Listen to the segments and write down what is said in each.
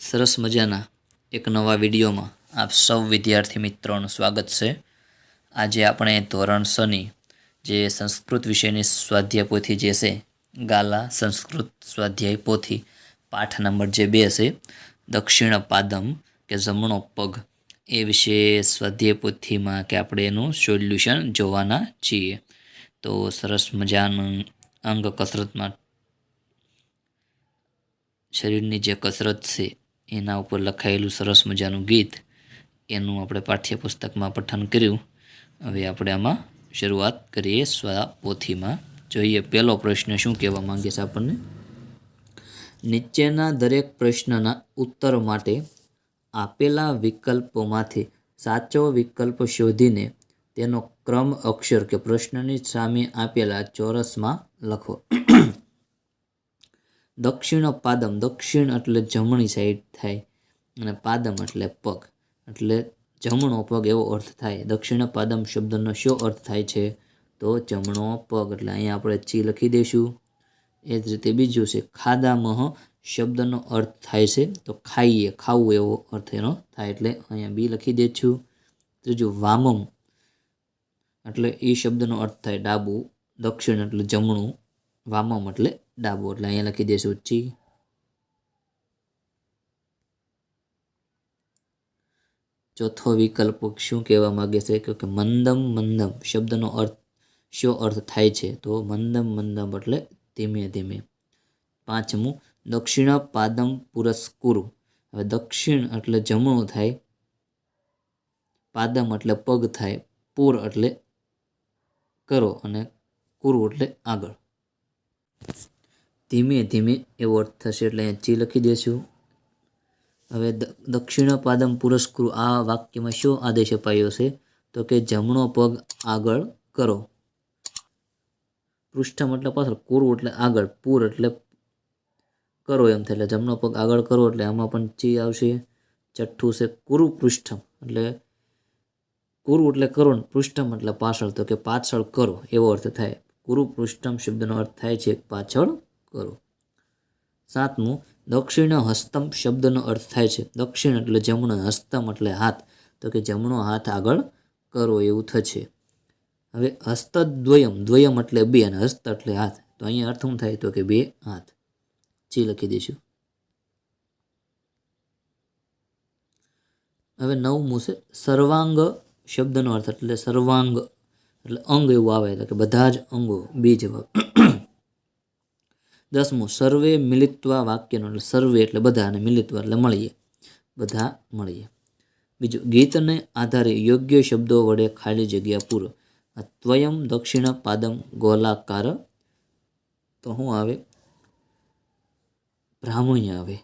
સરસ મજાના એક નવા વિડીયોમાં આપ સૌ વિદ્યાર્થી મિત્રોનું સ્વાગત છે। આજે આપણે ધોરણ 6 ની જે સંસ્કૃત વિષયની સ્વાધ્યાય પોથી જે છે ગાલા સંસ્કૃત સ્વાધ્યાય પોથી પાઠ નંબર જે 2 છે દક્ષિણ પાદમ કે જમણો પગ એ વિશે સ્વાધ્યાય પોથીમાં કે આપણે એનું સોલ્યુશન જોવાના છીએ। તો સરસ મજાનું અંગ કસરતમાં શરીરની જે કસરત છે એના ઉપર લખાયેલું સરસ મજાનું ગીત એનું આપણે પાઠ્યપુસ્તકમાં પઠન કર્યું। હવે આપણે આમાં શરૂઆત કરીએ સ્વાપોથીમાં। જોઈએ પહેલો પ્રશ્ન શું કહેવા માંગે છે આપણને। નીચેના દરેક પ્રશ્નના ઉત્તર માટે આપેલા વિકલ્પોમાંથી સાચો વિકલ્પ શોધીને તેનો ક્રમ અક્ષર કે પ્રશ્નની સામે આપેલા ચોરસમાં લખો। દક્ષિણ પાદમ, દક્ષિણ એટલે જમણી સાઈડ થાય અને પાદમ એટલે પગ, એટલે જમણો પગ એવો અર્થ થાય। દક્ષિણ પાદમ શબ્દનો શું અર્થ થાય છે તો જમણો પગ, એટલે અહીંયા આપણે ચી લખી દઈશું। એ જ રીતે બીજું છે ખાદામહ શબ્દનો અર્થ થાય છે તો ખાઈએ, ખાવું એવો અર્થ એનો થાય, એટલે અહીંયા બી લખી દઈશું। ત્રીજું વામમ એટલે એ શબ્દનો અર્થ થાય ડાબું, દક્ષિણ એટલે જમણું, વામમ એટલે ડાબું, એટલે અહીંયા લખી દઈશું ચી। ચોથો વિકલ્પ શું કહેવા માંગે છે કે મંદમ મંદમ શબ્દનો અર્થ શો અર્થ થાય છે તો મંદમ મંદમ એટલે ધીમે ધીમે। પાંચમું દક્ષિણ પાદમ પુરસ્કુરુ, હવે દક્ષિણ એટલે જમણું થાય, પાદમ એટલે પગ થાય, પુર એટલે કરો અને કુરુ એટલે આગળ, ધીમે ધીમે એવો અર્થ થશે, એટલે અહીંયા ચી લખી દઈશું। હવે દક્ષિણ પાદમ પુરસ્કૃત આ વાક્યમાં શું આદેશ અપાયો છે તો કે જમણો પગ આગળ કરો। પૃષ્ઠમ એટલે પાછળ, કુરુ એટલે આગળ, પુર એટલે કરો એમ થાય, એટલે જમણો પગ આગળ કરો એટલે આમાં પણ ચી આવશે। છઠ્ઠું છે કુરુ પૃષ્ઠમ, એટલે કુરુ એટલે કરો ને પૃષ્ઠમ એટલે પાછળ, તો કે પાછળ કરો એવો અર્થ થાય। કુરુ પૃષ્ઠમ શબ્દનો અર્થ થાય છે પાછળ કરો। સાતમું દક્ષિણ હસ્તમ શબ્દનો અર્થ થાય છે દક્ષિણ એટલે જમણો, હસ્તમ એટલે હાથ, તો કે જમણો હાથ આગળ કરો એવું થશે। હવે હસ્તદ્વયમ, દ્વયમ એટલે બે અને હસ્ત એટલે હાથ, તો અહીંયા અર્થ શું થાય તો કે બે હાથ, ચી લખી દઈશું। હવે નવમું છે સર્વાંગ શબ્દનો અર્થ એટલે સર્વાંગ એટલે અંગ એવું આવે, એટલે કે બધા જ અંગો, બે જવાબ। દસમું સર્વે મિલિત્વા વાક્યનો એટલે સર્વે એટલે બધા અને મિલિત્વા એટલે મળીએ, બધા મળીએ। બીજું ગીતને આધારે યોગ્ય શબ્દો વડે ખાલી જગ્યા પૂરો। ત્વયમ દક્ષિણ પાદમ ગોલાકાર, તો શું આવે ભ્રામય આવે।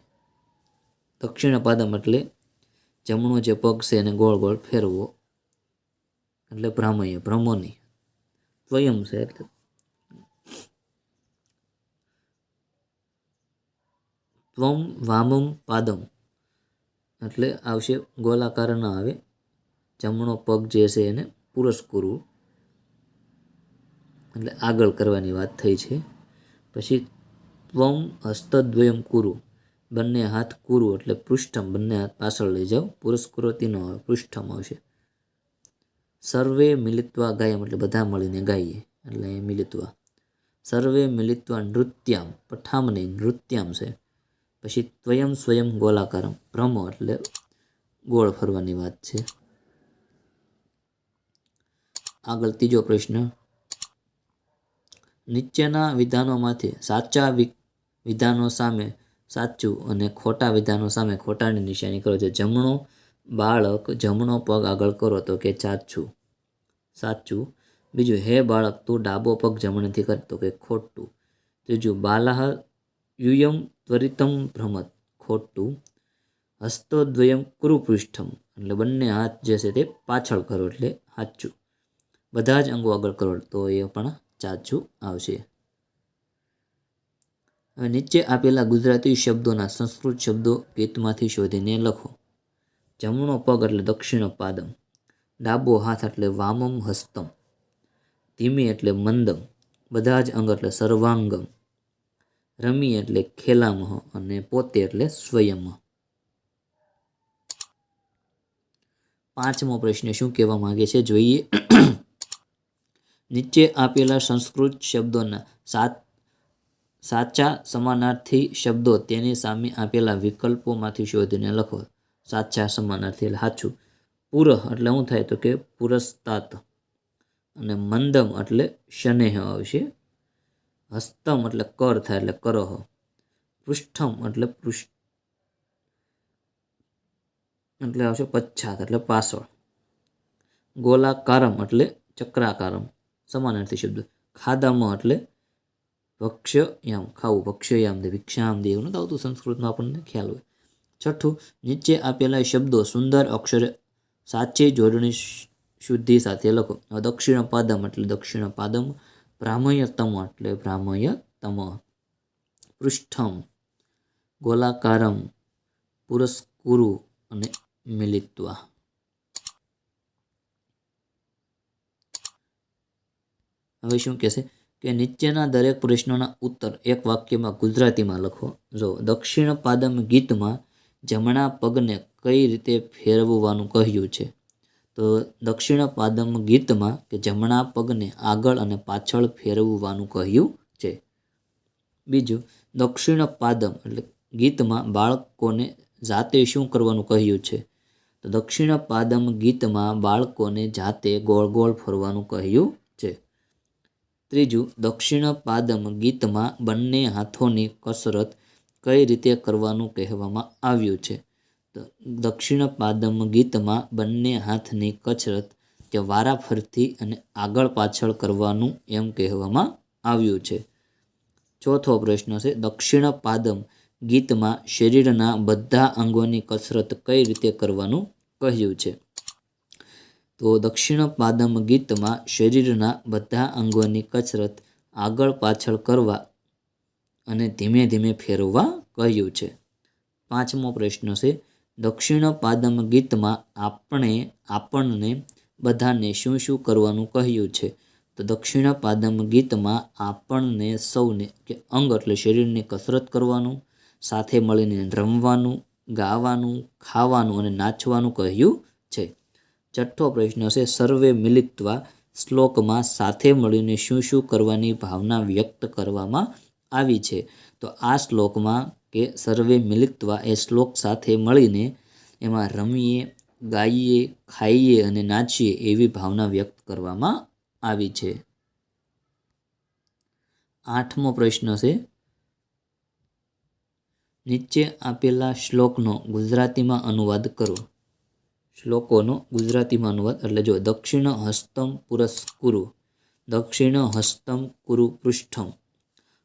દક્ષિણ પાદમ એટલે જમણો જે પગ છે એને ગોળ ગોળ ફેરવો એટલે ભ્રામય, ભ્રમોની। ત્વયમ છે એટલે ત્વમ વામમ પાદમ એટલે આવશે ગોલાકાર ન આવે, જમણો પગ જે છે એને પુરસ્કુરુ એટલે આગળ કરવાની વાત થઈ છે। પછી ત્વમ હસ્તદ્વયમ કુરુ, બંને હાથ કુરુ એટલે પૃષ્ઠમ, બંને હાથ પાછળ લઈ જાઓ, પુરસ્કૃતિ ન આવે પૃષ્ઠમ આવશે। સર્વે મિલિત્વા ગાયમ એટલે બધા મળીને ગાઈએ, એટલે મિલિત્વા। સર્વે મિલિત્વા નૃત્યામ, પઠામ નહીં નૃત્યામ છે। પછી ત્વયમ સ્વયં ગોલાકારમ, ભ્રમો એટલે ગોળ ફરવાની વાત છે। આગળ ત્રીજો પ્રશ્ન, નીચેના વિધાનોમાંથી સાચા વિધાનો સામે સાચું અને ખોટા વિધાનો સામે ખોટાની નિશાની કરો। છે જમણો બાળક જમણો પગ આગળ કરો તો કે સાચું, સાચું। બીજું હે બાળક તું ડાબો પગ જમણેથી કર તો કે ખોટું। ત્રીજું બાલાહ યુયમ ત્વરિતમ ભ્રમત, ખોટું। હસ્તોદ્વયમ કુરુપૃષ્ઠમ એટલે બંને હાથ જે છે તે પાછળ કરો એટલે સાચું। બધા જ અંગો આગળ કરો તો એ પણ સાચું આવશે। હવે નીચે આપેલા ગુજરાતી શબ્દોના સંસ્કૃત શબ્દો ગીતમાંથી શોધીને લખો। જમણો પગ એટલે દક્ષિણ પાદમ, ડાબો હાથ એટલે વામમ હસ્તમ, ધીમે એટલે મંદમ, બધા જ અંગ એટલે સર્વાંગમ, રમી એટલે ખેલામહ અને પોતે એટલે સ્વયં। પાંચમો પ્રશ્ન શું કહેવા માંગે છે જોઈએ. નીચે આપેલા સંસ્કૃત શબ્દોના સાચા સમાનાર્થી શબ્દો તેની સામે આપેલા વિકલ્પોમાંથી શોધીને લખો. સાચા સમાનાર્થી એટલે સાચું. પુરઃ એટલે શું થાય તો કે પુરસ્તાત, અને મંદમ એટલે શનેહ આવશે. હસ્તમ એટલે કર થાય એટલે કરહ. પૃષ્ઠમ એટલે એટલે આવશે પશ્ચાત એટલે પાછળ. ગોલાકારમ એટલે ચક્રાકારમ સમાનાર્થી શબ્દ. ખાદામ એટલે ભક્ષ્યયામ ખાવું, ભક્ષ્યયામ દે, ભિક્ષામ દે એવું નથી આવતું સંસ્કૃતમાં, આપણને ખ્યાલ હોય. છઠ્ઠું, નીચે આપેલા શબ્દો સુંદર અક્ષરે સાચી જોડણી શુદ્ધિ સાથે લખો. દક્ષિણ પાદમ એટલે દક્ષિણ પાદમ. ભ્રામયતમ એટલે ભ્રામયતમ. પૃષ્ઠમ, ગોલાકારમ, પુરસ્કુરુ અને મિલિત્વા. હવે શું કહેશે કે નીચેના દરેક પ્રશ્નોના ઉત્તર એક વાક્યમાં ગુજરાતીમાં લખો. જો દક્ષિણ પાદમ ગીતમાં જમણા પગને કઈ રીતે ફેરવવાનું કહ્યું છે? તો દક્ષિણ પાદમ ગીતમાં કે જમણા પગને આગળ અને પાછળ ફેરવવાનું કહ્યું છે. બીજું, દક્ષિણ પાદમ એટલે ગીતમાં બાળકોને જાતે શું કરવાનું કહ્યું છે? તો દક્ષિણ પાદમ ગીતમાં બાળકોને જાતે ગોળ ગોળ ફરવાનું કહ્યું છે. ત્રીજું, દક્ષિણ પાદમ ગીતમાં બંને હાથોની કસરત કઈ રીતે કરવાનું કહેવામાં આવ્યું છે? તો દક્ષિણ પાદમ ગીતમાં બંને હાથની કસરત કે વારાફરતી અને આગળ પાછળ કરવાનું એમ કહેવામાં આવ્યું છે. ચોથો પ્રશ્ન છે, દક્ષિણ પાદમ ગીતમાં શરીરના બધા અંગોની કસરત કઈ રીતે કરવાનું કહ્યું છે? તો દક્ષિણ પાદમ ગીતમાં શરીરના બધા અંગોની કસરત આગળ પાછળ કરવા અને ધીમે ધીમે ફેરવવા કહ્યું છે. પાંચમો પ્રશ્ન છે, દક્ષિણ પાદમ ગીતમાં આપણને બધાને શું શું કરવાનું કહ્યું છે? તો દક્ષિણ પાદમ ગીતમાં આપણને સૌને કે અંગ એટલે શરીરની કસરત કરવાનું, સાથે મળીને રમવાનું, ગાવાનું, ખાવાનું અને નાચવાનું કહ્યું છે. છઠ્ઠો પ્રશ્ન છે, સર્વે મિલિત્વા શ્લોકમાં સાથે મળીને શું શું કરવાની ભાવના વ્યક્ત કરવામાં આવી છે? તો આ શ્લોકમાં કે સર્વે મિલિત્વા એ શ્લોક સાથે મળીને એમાં રમીએ, ગાઈએ, ખાઈએ અને નાચીએ એવી ભાવના વ્યક્ત કરવામાં આવી છે. આઠમો પ્રશ્ન છે, નીચે આપેલા શ્લોકનો ગુજરાતીમાં અનુવાદ કરો. શ્લોકોનો ગુજરાતીમાં અનુવાદ એટલે જો દક્ષિણ હસ્તમ પુરસ્કુરુ, દક્ષિણ હસ્તમ કુરુ પૃષ્ઠમ,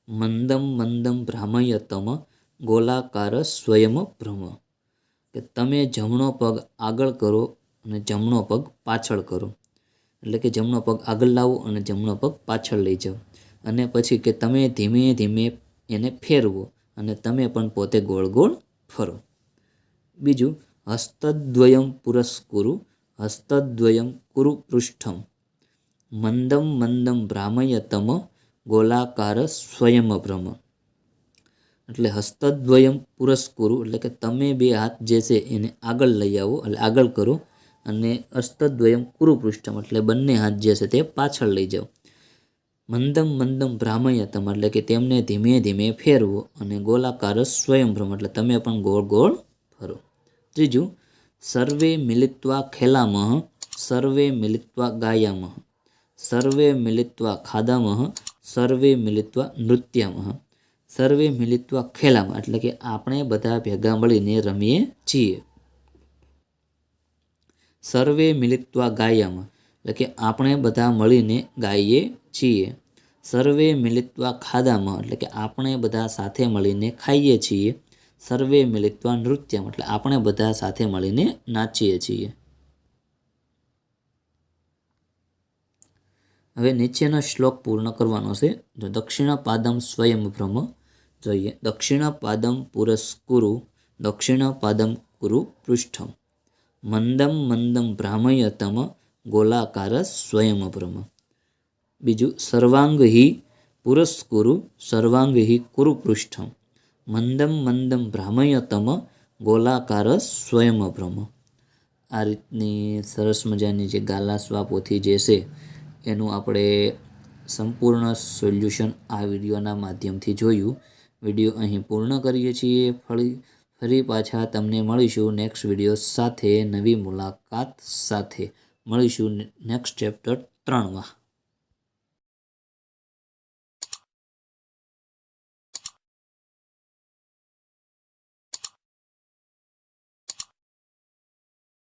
મંદમ મંદમ ભ્રામયતમ, ગોલાકાર સ્વયં ભ્રમ. કે તમે જમણો પગ આગળ કરો અને જમણો પગ પાછળ કરો. એટલે કે જમણો પગ આગળ લાવો અને જમણો પગ પાછળ લઈ જાઓ. અને પછી કે તમે ધીમે ધીમે એને ફેરવો અને તમે પણ પોતે ગોળ ગોળ ફરો. બીજું, હસ્તદ્વયમ પુરસ્કુરુ, હસ્તદ્વયમ કુરુ પૃષ્ઠમ, મંદમ મંદમ ભ્રામયતમ, ગોલાકાર સ્વયં ભ્રમ. એટલે હસ્તદ્વયમ પુરસ્કુરુ એટલે કે તમે બે હાથ જે છે એને આગળ લઈ આવો એટલે આગળ કરો, અને હસ્તદ્વયમ કુરુ પૃષ્ઠમ એટલે બંને હાથ જે છે તે પાછળ લઈ જાઓ. મંદમ મંદમ ભ્રામયતમ એટલે કે તેમને ધીમે ધીમે ફેરવો, અને ગોલાકાર સ્વયંભ્રમ એટલે તમે પણ ગોળ ગોળ ફરો. ત્રીજું, સર્વે મિલિત્વા ખેલામઃ, સર્વે મિલિત્વા ગાયામઃ, સર્વે મિલિત્વા ખાદામઃ, સર્વે મિલિત્વા નૃત્યામઃ. સર્વે મિલિત્વા ખેલામઃ એટલે કે આપણે બધા ભેગા મળીને રમીએ છીએ. સર્વે મિલિત્વા ગાયામઃ એટલે કે આપણે બધા મળીને ગાઈએ છીએ. સર્વે મિલિત્વા ખાદામઃ એટલે કે આપણે બધા સાથે મળીને ખાઈએ છીએ. સર્વે મિલિત્વા નૃત્યમ એટલે આપણે બધા સાથે મળીને નાચીએ છીએ. હવે નીચેનો શ્લોક પૂર્ણ કરવાનો છે. જો દક્ષિણ પાદમ સ્વયં ભ્રમ જોઈએ. દક્ષિણ પાદમ પુરસ્કુરુ, દક્ષિણ પાદમ કુરુ પૃષ્ઠમ, મંદમ મંદમ ભ્રામયતમ, ગોલાકાર સ્વયં ભ્રમ. બીજું, સર્વાંગ હિ પુરસ્કુરુ, સર્વાંગ હિ કુરુ પૃષ્ઠમ, મંદમ મંદમ ભ્રામયતમ, ગોલાકાર સ્વયં ભ્રમ. આ રીતની સરસ મજાની જે ગાલા સ્વાપોથી જે છે એનું આપણે સંપૂર્ણ સોલ્યુશન આ વિડીયોના માધ્યમથી જોયું. વિડીયો અહીં પૂર્ણ કરીએ છીએ. ફરી પાછા તમને મળીશું નેક્સ્ટ વિડીયો સાથે, નવી મુલાકાત સાથે મળીશું નેક્સ્ટ ચેપ્ટર 3માં.